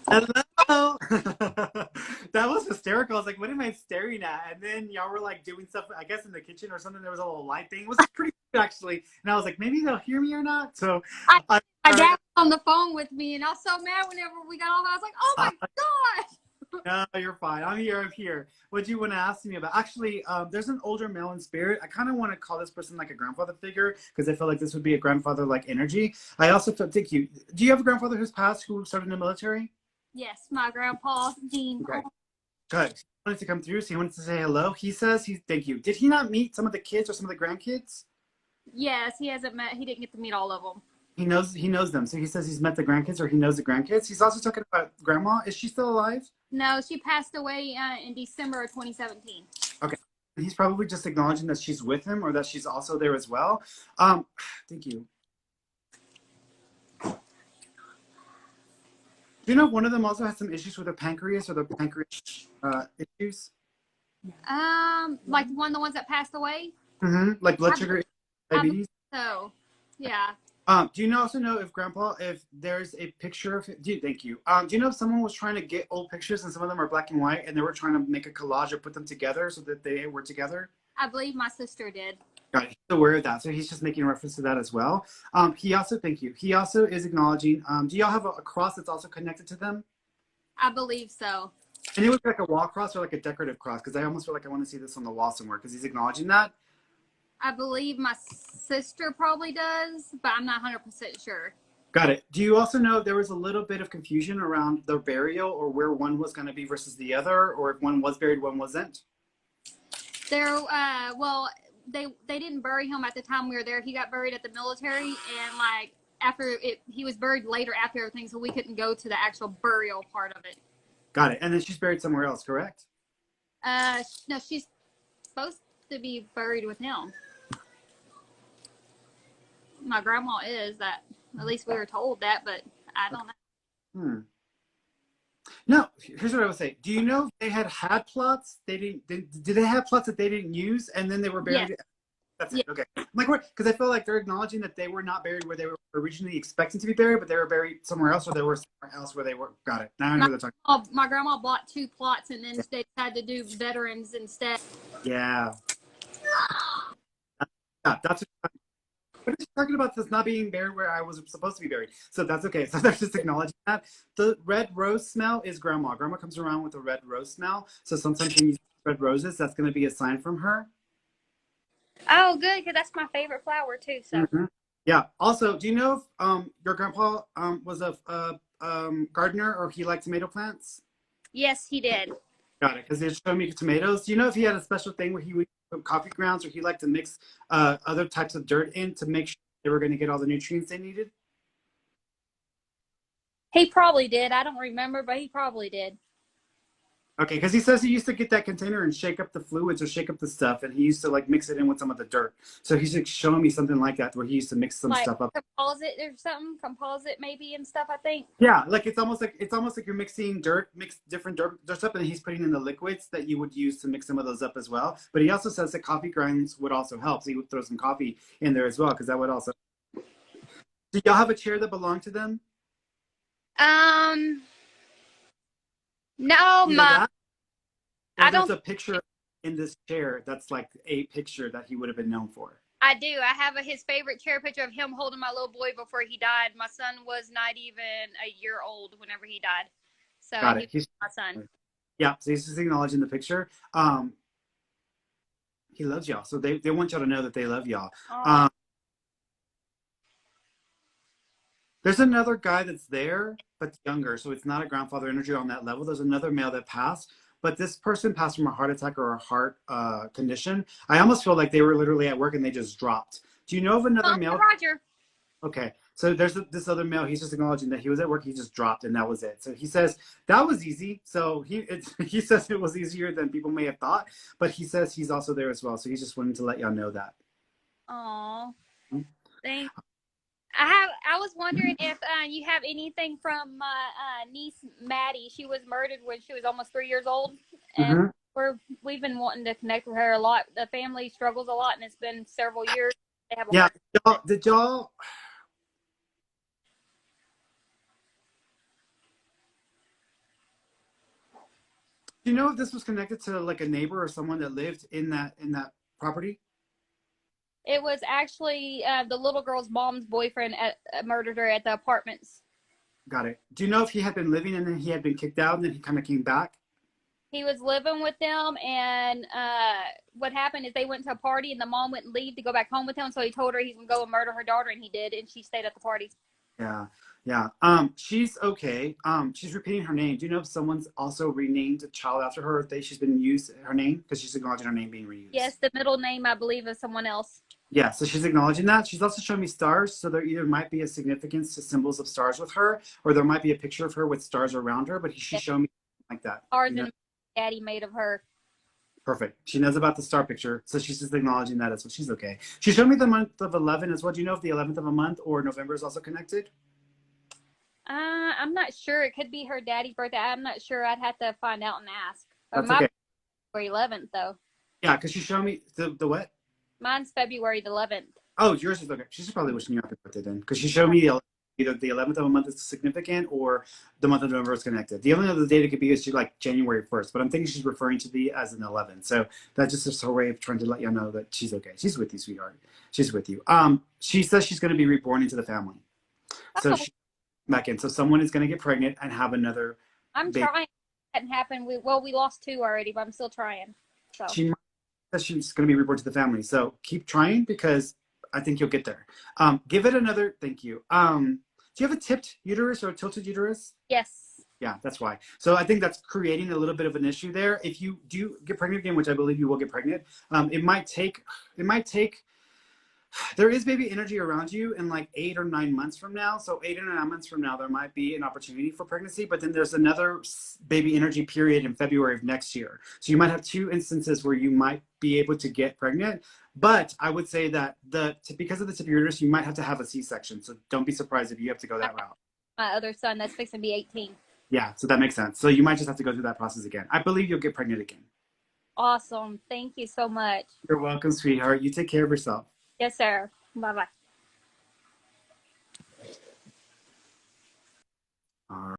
Hello. That was hysterical. I was like, what am I staring at? And then y'all were like doing stuff, I guess in the kitchen or something. There was a little light thing. It was pretty good actually. And I was like, maybe they'll hear me or not. So my dad was on the phone with me, and I was so mad whenever we got off. I was like, oh my God. No, you're fine. I'm here. I'm here. What do you want to ask me about? Actually, there's an older male in spirit. I kind of want to call this person like a grandfather figure because I feel like this would be a grandfather-like energy. I also think you. Do you have a grandfather who's passed who started in the military? Yes, my grandpa, Dean. Okay. Good. He wanted to come through, so he wanted to say hello. He says thank you. Did he not meet some of the kids or some of the grandkids? Yes, he hasn't met. He didn't get to meet all of them. He knows them. So he says he's met the grandkids or he knows the grandkids. He's also talking about grandma. Is she still alive? No, she passed away in December of 2017. Okay. He's probably just acknowledging that she's with him or that she's also there as well. Thank you. Do you know if one of them also has some issues with the pancreas or the pancreas issues? Like one of the ones that passed away? Mm-hmm. Like blood sugar, diabetes? So, yeah. Do you also know if if there's a picture of thank you. Do you know if someone was trying to get old pictures and some of them are black and white and they were trying to make a collage or put them together so that they were together? I believe my sister did. Got it. He's aware of that. So he's just making reference to that as well. He also, thank you. He also is acknowledging, do y'all have a cross that's also connected to them? I believe so. And it would be like a wall cross or like a decorative cross because I almost feel like I want to see this on the wall somewhere because he's acknowledging that. I believe my sister probably does, but I'm not 100% sure. Got it. Do you also know if there was a little bit of confusion around the burial or where one was going to be versus the other, or if one was buried, one wasn't? Well, they didn't bury him at the time we were there. He got buried at the military, and like he was buried later after everything, so we couldn't go to the actual burial part of it. Got it. And then she's buried somewhere else, correct? No, she's supposed to be buried with him. My grandma is that. At least we were told that, but I don't know. No, here's what I would say. Do you know if they had plots? Did they have plots that they didn't use and then they were buried? Yes. That's it. Okay. I'm like, because I feel like they're acknowledging that they were not buried where they were originally expecting to be buried, but they were buried somewhere else, or they were somewhere else where they were. Got it. Now I know what they're talking about. My grandma bought 2 plots and then they decided to do veterans instead. Yeah. That's what are you talking about this not being buried where I was supposed to be buried? So that's okay. So they're just acknowledging that. The red rose smell is grandma. Grandma comes around with a red rose smell. So sometimes when you see red roses, that's going to be a sign from her. Oh, good, because that's my favorite flower too. So yeah. Also, do you know if your grandpa was a gardener or he liked tomato plants? Yes, he did. Got it. Because they showed me tomatoes. Do you know if he had a special thing where he would put coffee grounds or he liked to mix other types of dirt in to make sure they were going to get all the nutrients they needed? He probably did. I don't remember, but he probably did. Okay, because he says he used to get that container and shake up the fluids or shake up the stuff, and he used to like mix it in with some of the dirt. So he's like showing me something like that where he used to mix some stuff up. Composite or something, composite maybe and stuff. I think. Yeah, like it's almost like you're mixing different dirt up, and he's putting in the liquids that you would use to mix some of those up as well. But he also says that coffee grinds would also help. So he would throw some coffee in there as well because that would also. Do y'all have a chair that belonged to them? No, I don't. There's a picture in this chair that's like a picture that he would have been known for. I do. I have his favorite chair picture of him holding my little boy before he died. My son was not even a year old whenever he died. So got it. He's my son. Yeah, so he's just acknowledging the picture. He loves y'all. So they want y'all to know that they love y'all. There's another guy that's there, but younger. So it's not a grandfather energy on that level. There's another male that passed. But this person passed from a heart attack or a heart condition. I almost feel like they were literally at work and they just dropped. Do you know of another male? Roger. Okay. So there's this other male. He's just acknowledging that he was at work. He just dropped and that was it. So he says that was easy. So he says it was easier than people may have thought. But he says he's also there as well. So he's just wanting to let y'all know that. Aw. Thanks. I was wondering if you have anything from my niece Maddie. She was murdered when she was almost 3 years old, and we've been wanting to connect with her a lot. The family struggles a lot, and it's been several years. They have did y'all? Do you know if this was connected to like a neighbor or someone that lived in that property? It was actually the little girl's mom's boyfriend murdered her at the apartments. Got it. Do you know if he had been living and then he had been kicked out and then he kind of came back? He was living with them, and what happened is they went to a party, and the mom wouldn't leave to go back home with him, so he told her he's going to go and murder her daughter, and he did, and she stayed at the party. Yeah, yeah. She's okay. She's repeating her name. Do you know if someone's also renamed a child after her? If she's been used her name because she's acknowledging her name being reused. Yes, the middle name I believe is someone else. Yeah, so she's acknowledging that. She's also showing me stars, so there either might be a significance to symbols of stars with her, or there might be a picture of her with stars around her. But she's showing me like that. Stars and daddy made of her. Perfect. She knows about the star picture, so she's just acknowledging that as well. She's okay. She showed me the month of 11 as well. Do you know if the 11th of a month or November is also connected? I'm not sure. It could be her daddy's birthday. I'm not sure. I'd have to find out and ask. That's okay. February 11th, though. Yeah, because she showed me the what? Mine's February the 11th. Oh, yours is okay. She's probably wishing you happy birthday then, because she showed me either the 11th of a month is significant or the month of November is connected. The only other date it could be is like January 1st, but I'm thinking she's referring to the as an 11. So that's just her way of trying to let you know that she's okay. She's with you, sweetheart. She's with you. She says she's going to be reborn into the family. So she's back in. So someone is going to get pregnant and have another. I'm baby. trying. It hadn't happened. We lost 2 already, but I'm still trying. So She might say she's going to be reborn to the family. So keep trying because I think you'll get there. Give it another. Thank you. Do you have a tipped uterus or a tilted uterus? yes. Yeah, that's why. So I think that's creating a little bit of an issue there. If you do get pregnant again, which I believe you will get pregnant, it might take. There is baby energy around you in like 8 or 9 months from now. So 8 or 9 months from now, there might be an opportunity for pregnancy, but then there's another baby energy period in February of next year. So you might have 2 instances where you might be able to get pregnant. But I would say that because of the tip of your uterus, you might have to have a C-section. So don't be surprised if you have to go that route. My other son that's fixing to be 18. Yeah, so that makes sense. So you might just have to go through that process again. I believe you'll get pregnant again. Awesome. Thank you so much. You're welcome, sweetheart. You take care of yourself. Yes, sir. Bye-bye. All right.